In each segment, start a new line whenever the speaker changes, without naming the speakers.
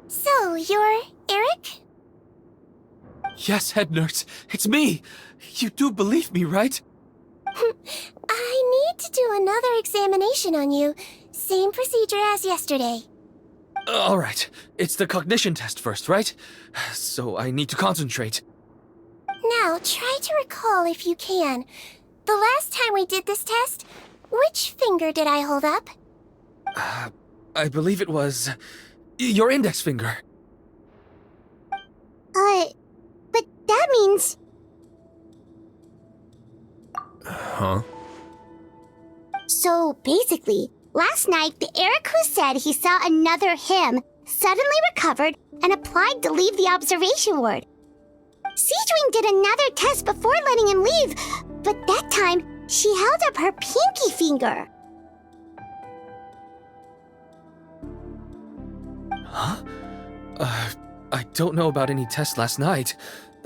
So, you're Eric?
Yes, head nurse. It's me. You do believe me, right?
I need to do another examination on you. Same procedure as yesterday.
All right. It's the cognition test first, right? So I need to concentrate.
Now, try to recall if you can. The last time we did this test, which finger did I hold up?
I believe it was your index finger.
But that means...
Huh?
So basically, last night the Eric who said he saw another him suddenly recovered and applied to leave the observation ward. Seadwing did another test before letting him leave, but that time she held up her pinky finger.
Huh? I don't know about any test last night.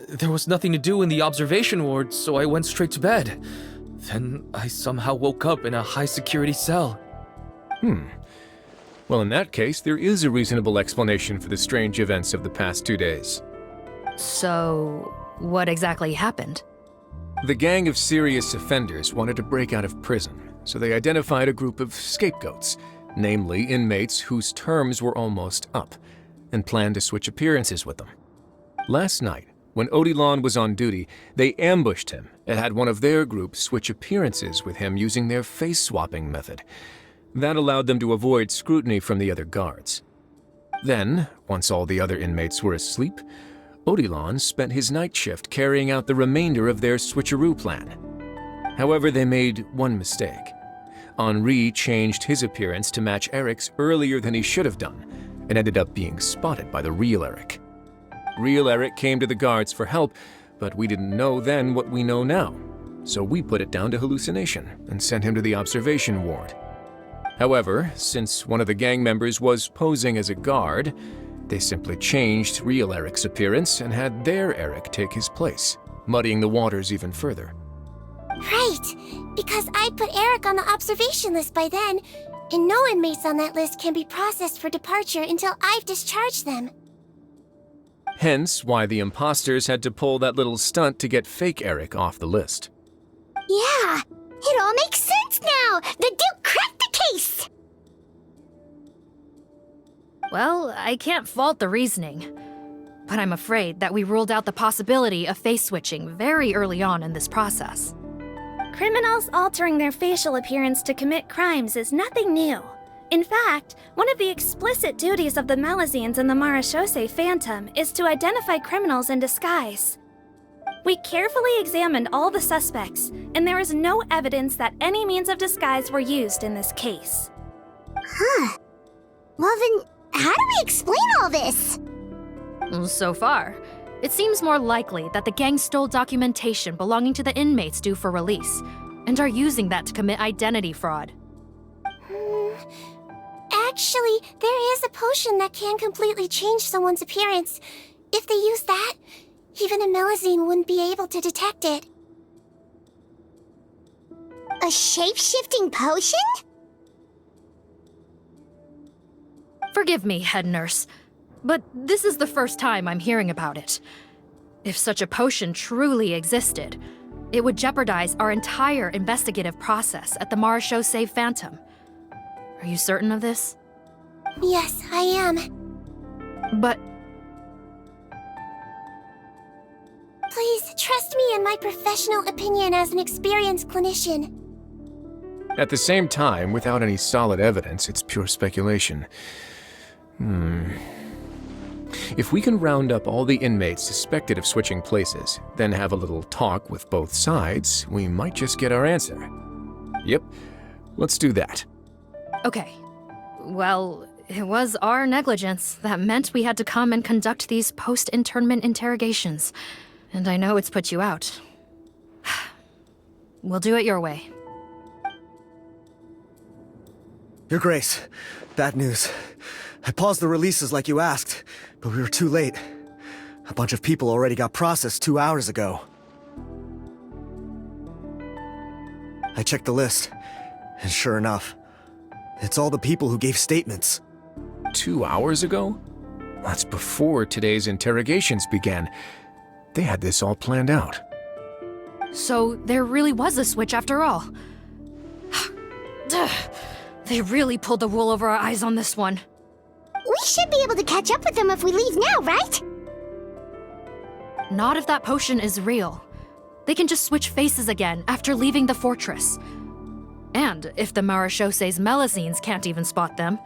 There was nothing to do in the observation ward, so I went straight to bed. Then I somehow woke up in a high-security cell.
Well, in that case, there is a reasonable explanation for the strange events of the past 2 days.
So, what exactly happened?
The gang of serious offenders wanted to break out of prison, so they identified a group of scapegoats, namely inmates whose terms were almost up, and planned to switch appearances with them. Last night, when Odilon was on duty, they ambushed him and had one of their group switch appearances with him using their face-swapping method. That allowed them to avoid scrutiny from the other guards. Then, once all the other inmates were asleep, Odilon spent his night shift carrying out the remainder of their switcheroo plan. However, they made one mistake. Henri changed his appearance to match Eric's earlier than he should have done, and ended up being spotted by the real Eric. Real Eric came to the guards for help, but we didn't know then what we know now, so we put it down to hallucination and sent him to the observation ward. However, since one of the gang members was posing as a guard, they simply changed real Eric's appearance and had their Eric take his place, muddying the waters even further.
Right, because I'd put Eric on the observation list by then, and no inmates on that list can be processed for departure until I've discharged them.
Hence why the imposters had to pull that little stunt to get fake Eric off the list.
Yeah, it all makes sense now! The Duke cracked the case!
Well, I can't fault the reasoning. But I'm afraid that we ruled out the possibility of face switching very early on in this process.
Criminals altering their facial appearance to commit crimes is nothing new. In fact, one of the explicit duties of the Malazines in the Marechaussee Phantom is to identify criminals in disguise. We carefully examined all the suspects, and there is no evidence that any means of disguise were used in this case.
Huh. Well then, how do we explain all this?
So far, it seems more likely that the gang stole documentation belonging to the inmates due for release, and are using that to commit identity fraud.
Actually, there is a potion that can completely change someone's appearance. If they use that, even a Melazine wouldn't be able to detect it.
A shape-shifting potion?
Forgive me, head nurse, but this is the first time I'm hearing about it. If such a potion truly existed, it would jeopardize our entire investigative process at the Marechaussee Phantom. Are you certain of this?
Yes, I am.
But
please, trust me in my professional opinion as an experienced clinician.
At the same time, without any solid evidence, it's pure speculation. If we can round up all the inmates suspected of switching places, then have a little talk with both sides, we might just get our answer. Yep, let's do that.
okay. Well, it was our negligence that meant we had to come and conduct these post-internment interrogations. And I know it's put you out. We'll do it your way.
Your Grace, bad news. I paused the releases like you asked, but we were too late. A bunch of people already got processed 2 hours ago. I checked the list, and sure enough, it's all the people who gave statements.
2 hours ago? That's before today's interrogations began. They had this all planned out.
So there really was a switch after all. They really pulled the wool over our eyes on this one.
We should be able to catch up with them if we leave now, right?
Not if that potion is real. They can just switch faces again after leaving the fortress. And if the Marechaussées Melusines can't even spot them,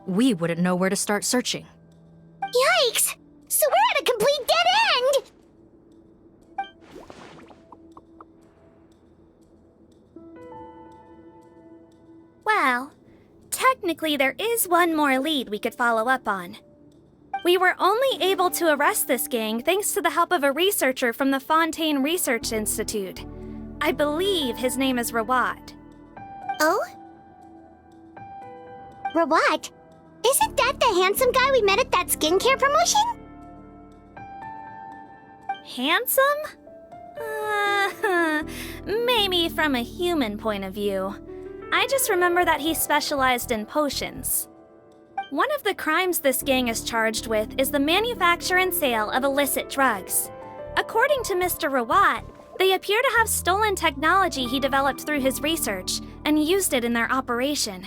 we wouldn't know where to start searching.
Yikes! So we're at a complete dead end!
Well, technically there is one more lead we could follow up on. We were only able to arrest this gang thanks to the help of a researcher from the Fontaine Research Institute. I believe his name is Rawat.
Oh?
Rawat? Isn't that the handsome guy we met at that skincare promotion?
Handsome? Maybe from a human point of view. I just remember that he specialized in potions. One of the crimes this gang is charged with is the manufacture and sale of illicit drugs. According to Mr. Rawat, they appear to have stolen technology he developed through his research and used it in their operation.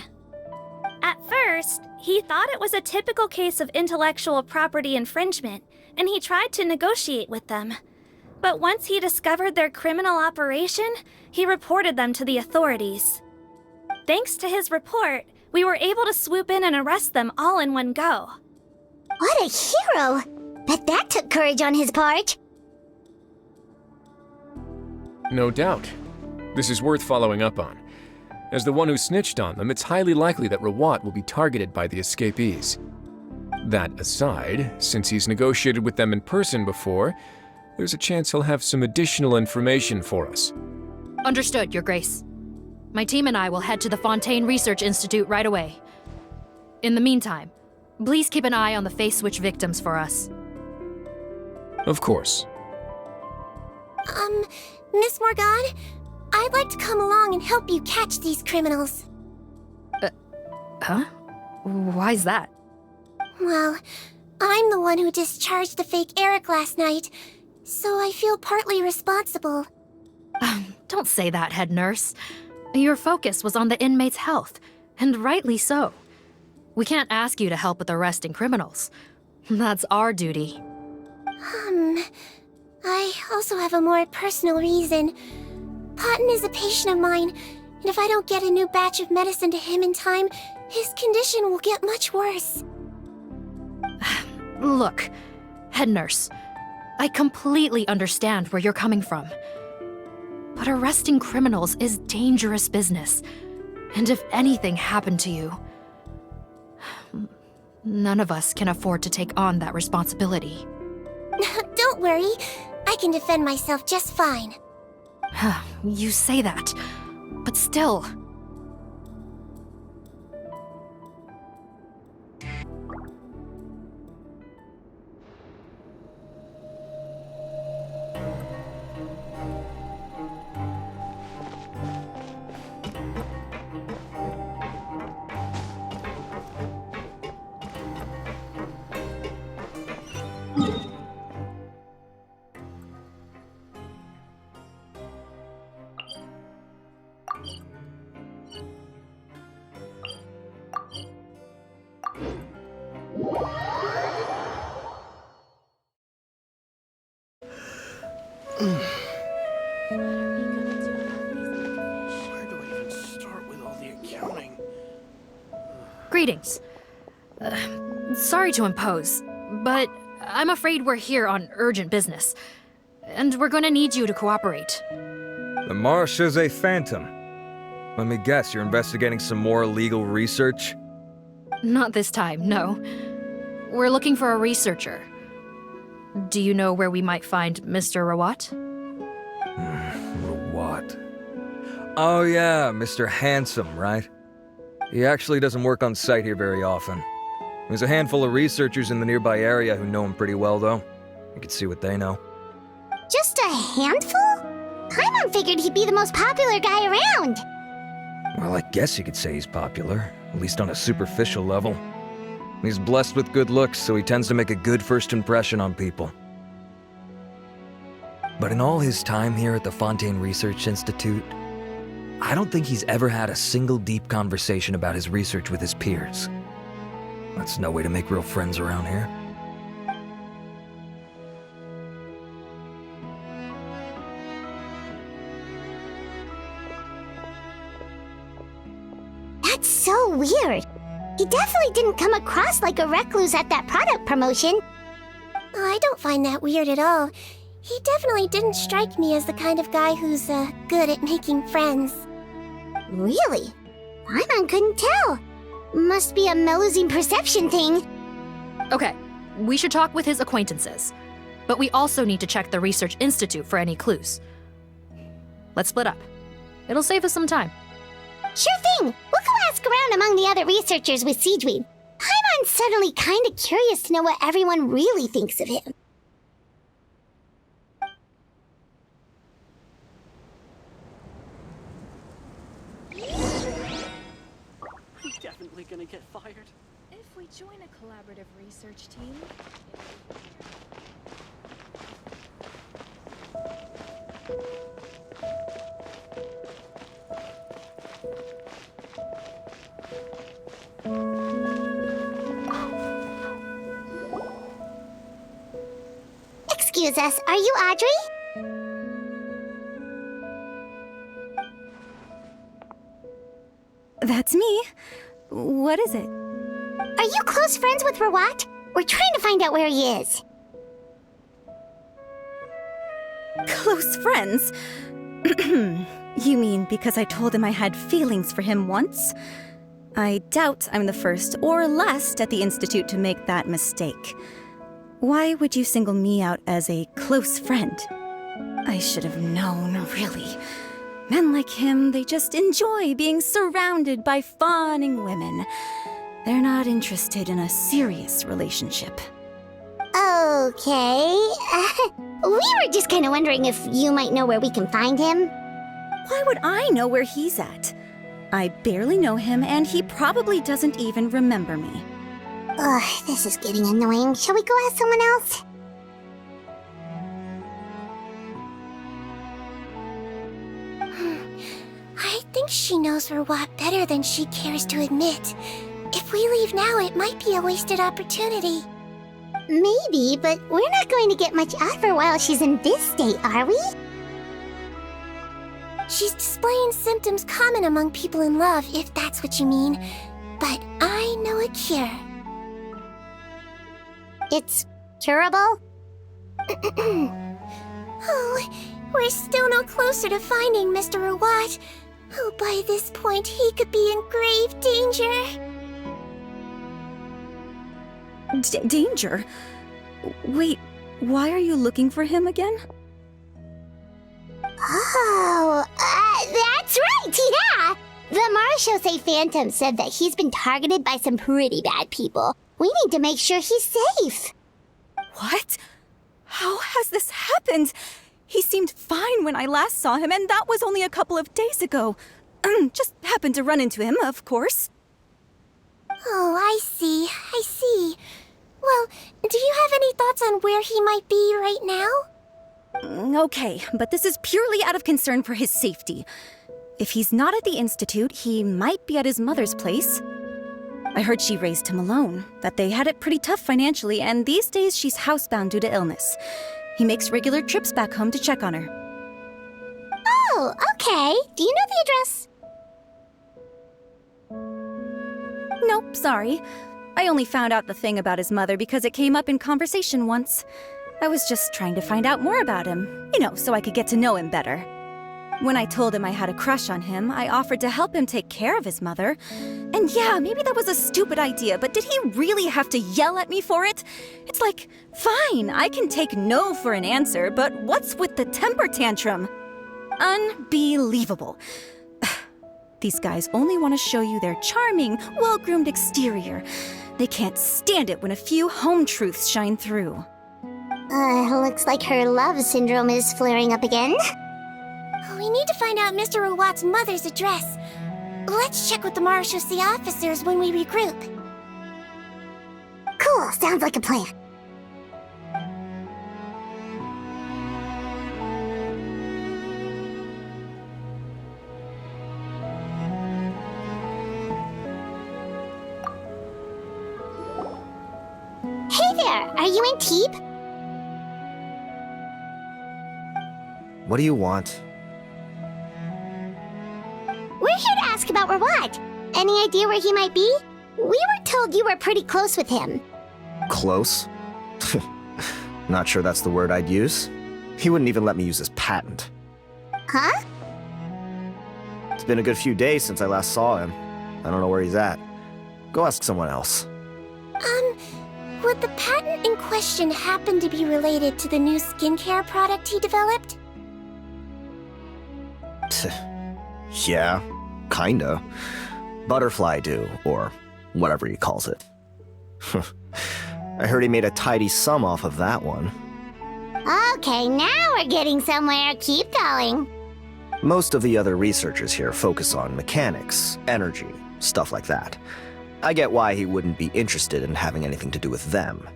At first, he thought it was a typical case of intellectual property infringement, and he tried to negotiate with them. But once he discovered their criminal operation, he reported them to the authorities. Thanks to his report, we were able to swoop in and arrest them all in one go.
What a hero! Bet that took courage on his part.
No doubt. This is worth following up on. As the one who snitched on them, it's highly likely that Rawat will be targeted by the escapees. That aside, since he's negotiated with them in person before, there's a chance he'll have some additional information for us.
Understood, Your Grace. My team and I will head to the Fontaine Research Institute right away. In the meantime, please keep an eye on the face switch victims for us.
Of course.
Miss Morgane, I'd like to come along and help you catch these criminals.
Huh? Why's that?
Well, I'm the one who discharged the fake Eric last night, so I feel partly responsible.
Don't say that, head nurse. Your focus was on the inmates' health, and rightly so. We can't ask you to help with arresting criminals. That's our duty.
I also have a more personal reason. Potton is a patient of mine, and if I don't get a new batch of medicine to him in time, his condition will get much worse.
Look, head nurse, I completely understand where you're coming from. But arresting criminals is dangerous business. And if anything happened to you, none of us can afford to take on that responsibility.
Don't worry, I can defend myself just fine.
You say that, but still.
Where do I even start with all the accounting?
Greetings. Sorry to impose, but I'm afraid we're here on urgent business. And we're gonna need you to cooperate.
The Marechaussee Phantom. Let me guess, you're investigating some more illegal research?
Not this time, no. We're looking for a researcher. Do you know where we might find Mr. Rawat?
What? Oh yeah, Mr. Handsome, right? He actually doesn't work on site here very often. There's a handful of researchers in the nearby area who know him pretty well, though. You can see what they know.
Just a handful? Paimon figured he'd be the most popular guy around.
Well, I guess you could say he's popular, at least on a superficial level. He's blessed with good looks, so he tends to make a good first impression on people. But in all his time here at the Fontaine Research Institute, I don't think he's ever had a single deep conversation about his research with his peers. That's no way to make real friends around here.
That's so weird. He definitely didn't come across like a recluse at that product promotion.
Oh, I don't find that weird at all. He definitely didn't strike me as the kind of guy who's, good at making friends.
Really? Paimon couldn't tell. Must be a Melusine perception thing.
Okay, we should talk with his acquaintances. But we also need to check the Research Institute for any clues. Let's split up. It'll save us some time.
Sure thing. We'll go ask around among the other researchers with Siegweed. Paimon's suddenly kind of curious to know what everyone really thinks of him.
He's definitely gonna get fired.
If we join a collaborative research team...
Excuse us, are you Audrey?
That's me. What is it?
Are you close friends with Rawat? We're trying to find out where he is.
Close friends? You mean because I told him I had feelings for him once? I doubt I'm the first or last at the Institute to make that mistake. Why would you single me out as a close friend? I should have known, really. Men like him, they just enjoy being surrounded by fawning women. They're not interested in a serious relationship.
Okay. We were just kind of wondering if you might know where we can find him.
Why would I know where he's at? I barely know him, and he probably doesn't even remember me.
Ugh, this is getting annoying. Shall we go ask someone else?
I think she knows Rawat better than she cares to admit. If we leave now, it might be a wasted opportunity.
Maybe, but we're not going to get much out of her while she's in this state, are we?
She's displaying symptoms common among people in love, if that's what you mean. But I know a cure.
It's curable?
Oh, we're still no closer to finding Mr. Rawat. Oh, by this point, he could be in grave danger.
Danger? Wait, why are you looking for him again?
Oh, that's right, yeah! The Marechaussee Phantom said that he's been targeted by some pretty bad people. We need to make sure he's safe.
What? How has this happened? He seemed fine when I last saw him, and that was only a couple of days ago. Just happened to run into him, of course.
Oh, I see. Well, do you have any thoughts on where he might be right now?
Okay, but this is purely out of concern for his safety. If he's not at the Institute, he might be at his mother's place. I heard she raised him alone, that they had it pretty tough financially, and these days she's housebound due to illness. He makes regular trips back home to check on her.
Oh, okay. Do you know the address?
Nope, sorry. I only found out the thing about his mother because it came up in conversation once. I was just trying to find out more about him, so I could get to know him better. When I told him I had a crush on him, I offered to help him take care of his mother. And yeah, maybe that was a stupid idea, but did he really have to yell at me for it? It's like, fine, I can take no for an answer, but what's with the temper tantrum? Unbelievable. These guys only want to show you their charming, well-groomed exterior. They can't stand it when a few home truths shine through.
Looks like her love syndrome is flaring up again.
We need to find out Mr. Rawat's mother's address. Let's check with the Marechaussee officers when we regroup.
Cool, sounds like a plan. Hey there, are you Antibes?
What do you want?
We're here to ask about Rawat. Any idea where he might be? We were told you were pretty close with him.
Close? Not sure that's the word I'd use. He wouldn't even let me use his patent.
Huh?
It's been a good few days since I last saw him. I don't know where he's at. Go ask someone else.
Would the patent in question happen to be related to the new skincare product he developed?
Yeah, kinda. Butterfly Dew, or whatever he calls it. I heard he made a tidy sum off of that one.
Okay, now we're getting somewhere. Keep going.
Most of the other researchers here focus on mechanics, energy, stuff like that. I get why he wouldn't be interested in having anything to do with them.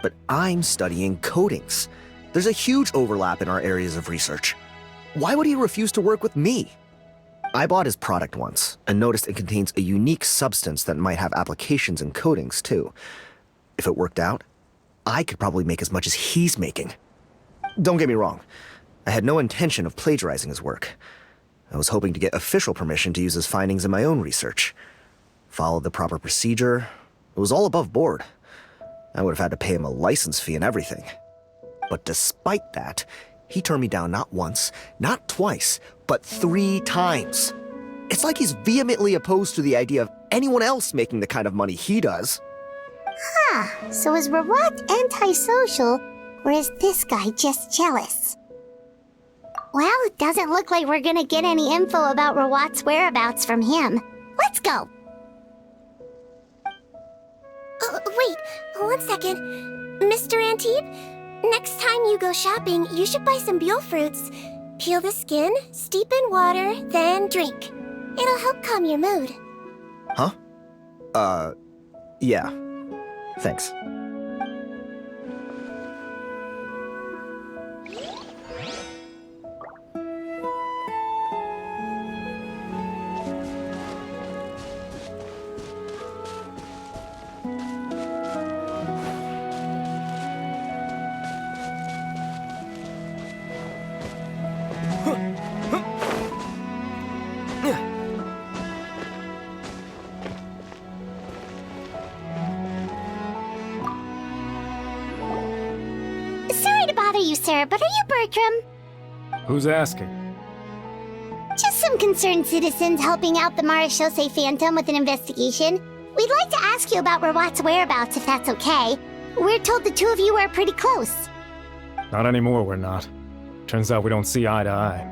But I'm studying coatings. There's a huge overlap in our areas of research. Why would he refuse to work with me? I bought his product once and noticed it contains a unique substance that might have applications in coatings too. If it worked out, I could probably make as much as he's making. Don't get me wrong, I had no intention of plagiarizing his work. I was hoping to get official permission to use his findings in my own research. Followed the proper procedure. It was all above board. I would have had to pay him a license fee and everything. But despite that, he turned me down not once, not twice, but 3 times. It's like he's vehemently opposed to the idea of anyone else making the kind of money he does.
Huh, so is Rawat antisocial, or is this guy just jealous? Well, it doesn't look like we're gonna get any info about Rawat's whereabouts from him. Let's go!
Wait, 1 second. Mr. Antibes, next time you go shopping, you should buy some Buell fruits. Peel the skin, steep in water, then drink. It'll help calm your mood.
Huh? Yeah. Thanks.
Sorry to bother you, sir, but are you Bertram?
Who's asking?
Just some concerned citizens helping out the Marechaussee Phantom with an investigation. We'd like to ask you about Rawat's whereabouts, if that's okay. We're told the two of you are pretty close.
Not anymore, we're not. Turns out we don't see eye to eye.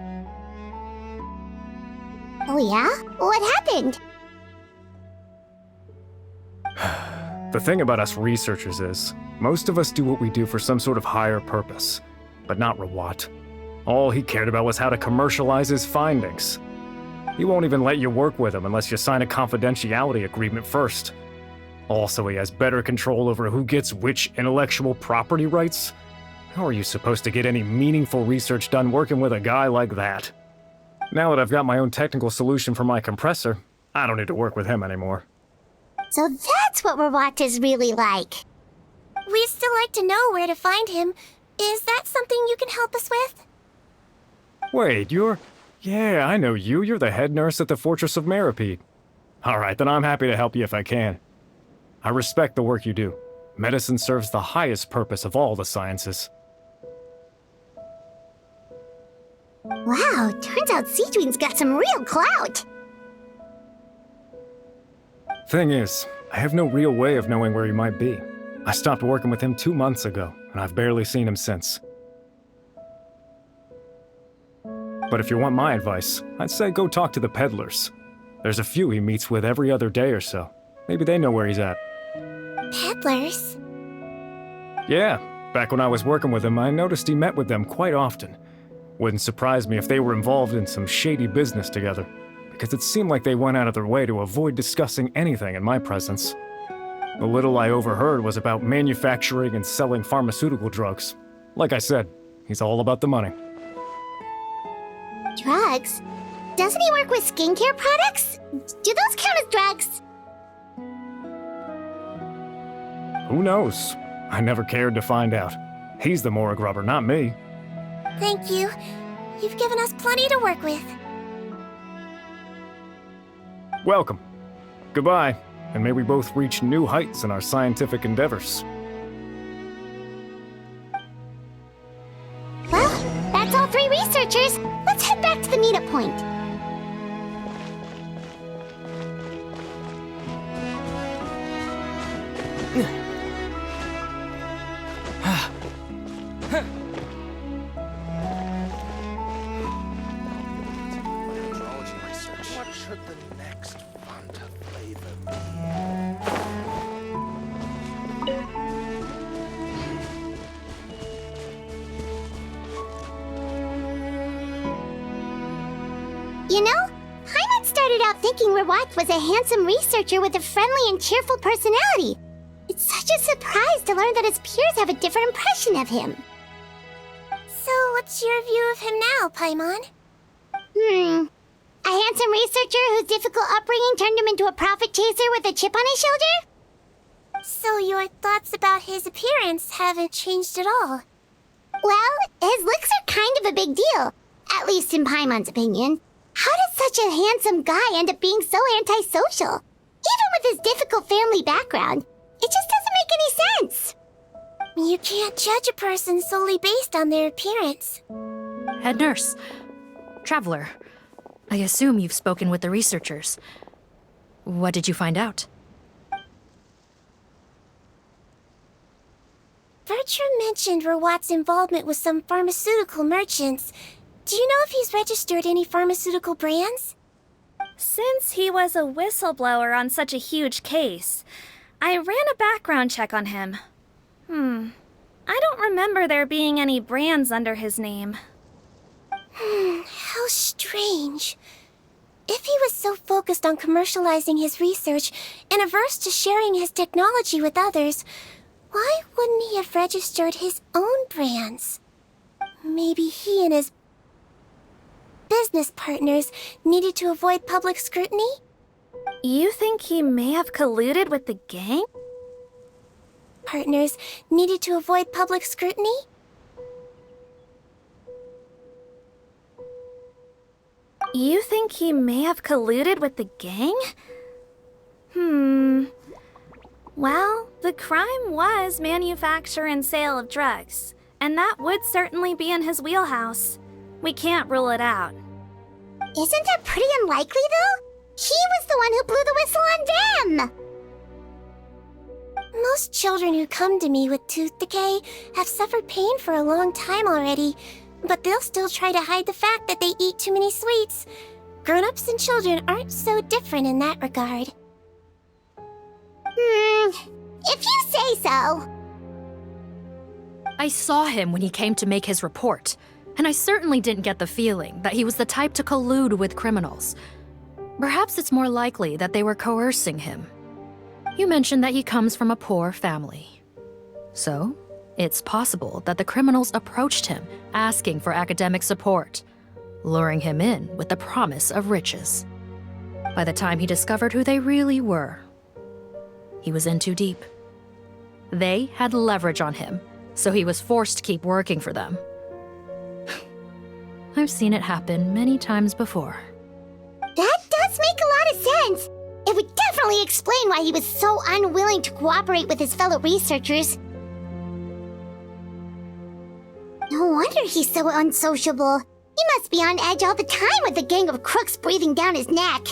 Oh yeah? What happened?
The thing about us researchers is, most of us do what we do for some sort of higher purpose. But not Rawat. All he cared about was how to commercialize his findings. He won't even let you work with him unless you sign a confidentiality agreement first. Also, he has better control over who gets which intellectual property rights. How are you supposed to get any meaningful research done working with a guy like that? Now that I've got my own technical solution for my compressor, I don't need to work with him anymore.
So that's what Rawat is really like.
We'd still like to know where to find him. Is that something you can help us with?
Wait, Yeah, I know you. You're the head nurse at the Fortress of Meripede. Alright, then I'm happy to help you if I can. I respect the work you do. Medicine serves the highest purpose of all the sciences.
Wow, turns out Seedwing's got some real clout.
Thing is, I have no real way of knowing where he might be. I stopped working with him 2 months ago, and I've barely seen him since. But if you want my advice, I'd say go talk to the peddlers. There's a few he meets with every other day or so. Maybe they know where he's at.
Peddlers?
Yeah, back when I was working with him, I noticed he met with them quite often. Wouldn't surprise me if they were involved in some shady business together, because it seemed like they went out of their way to avoid discussing anything in my presence. The little I overheard was about manufacturing and selling pharmaceutical drugs. Like I said, he's all about the money.
Drugs? Doesn't he work with skincare products? Do those count as drugs?
Who knows? I never cared to find out. He's the morgue rubber, not me.
Thank you. You've given us plenty to work with.
Welcome. Goodbye, and may we both reach new heights in our scientific endeavors.
Well, that's all 3 researchers. Let's head back to the meetup point.
What should the next Fanta flavor be?
You know, Paimon started out thinking Rawat was a handsome researcher with a friendly and cheerful personality. It's such a surprise to learn that his peers have a different impression of him.
So, what's your view of him now, Paimon?
A handsome researcher whose difficult upbringing turned him into a profit chaser with a chip on his shoulder?
So your thoughts about his appearance haven't changed at all?
Well, his looks are kind of a big deal, at least in Paimon's opinion. How does such a handsome guy end up being so antisocial? Even with his difficult family background, it just doesn't make any sense.
You can't judge a person solely based on their appearance.
Head nurse. Traveler. I assume you've spoken with the researchers. What did you find out?
Bertram mentioned Rawat's involvement with some pharmaceutical merchants. Do you know if he's registered any pharmaceutical brands?
Since he was a whistleblower on such a huge case, I ran a background check on him. I don't remember there being any brands under his name.
How strange. If he was so focused on commercializing his research and averse to sharing his technology with others, why wouldn't he have registered his own brands? Maybe he and his business partners needed to avoid public scrutiny?
You think he may have colluded with the gang?
Partners needed to avoid public scrutiny?
You think he may have colluded with the gang? Well, the crime was manufacture and sale of drugs, and that would certainly be in his wheelhouse. We can't rule it out.
Isn't that pretty unlikely, though? He was the one who blew the whistle on them!
Most children who come to me with tooth decay have suffered pain for a long time already, but they'll still try to hide the fact that they eat too many sweets. Grown-ups and children aren't so different in that regard.
If you say so.
I saw him when he came to make his report, and I certainly didn't get the feeling that he was the type to collude with criminals. Perhaps it's more likely that they were coercing him. You mentioned that he comes from a poor family. So, it's possible that the criminals approached him asking for academic support, luring him in with the promise of riches. By the time he discovered who they really were, he was in too deep. They had leverage on him, so he was forced to keep working for them. I've seen it happen many times before.
That does make a lot of sense. It would definitely explain why he was so unwilling to cooperate with his fellow researchers. No wonder he's so unsociable. He must be on edge all the time with a gang of crooks breathing down his neck.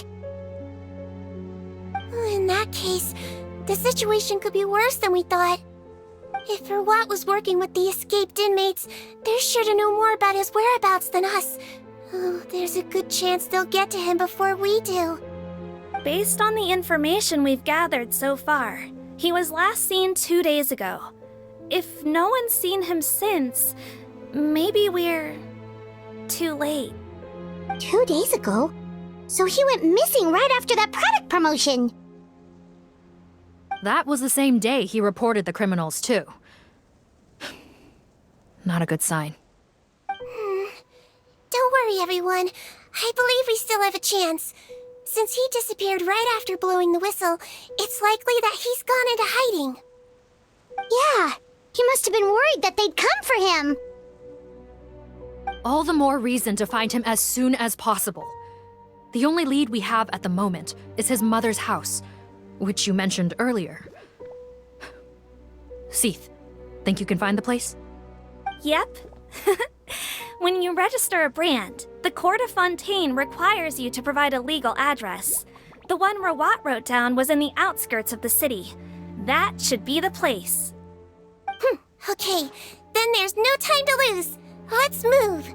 In that case, the situation could be worse than we thought. If Rawat was working with the escaped inmates, they're sure to know more about his whereabouts than us. Oh, there's a good chance they'll get to him before we do.
Based on the information we've gathered so far, he was last seen 2 days ago. If no one's seen him since, maybe we're too late.
2 days ago? So he went missing right after that product promotion.
That was the same day he reported the criminals, too. Not a good sign.
Don't worry, everyone. I believe we still have a chance. Since he disappeared right after blowing the whistle, it's likely that he's gone into hiding.
Yeah, he must have been worried that they'd come for him.
All the more reason to find him as soon as possible. The only lead we have at the moment is his mother's house, which you mentioned earlier. Seath, think you can find the place?
Yep. When you register a brand, the Court of Fontaine requires you to provide a legal address. The one Rawat wrote down was in the outskirts of the city. That should be the place.
Okay, then there's no time to lose. Let's move.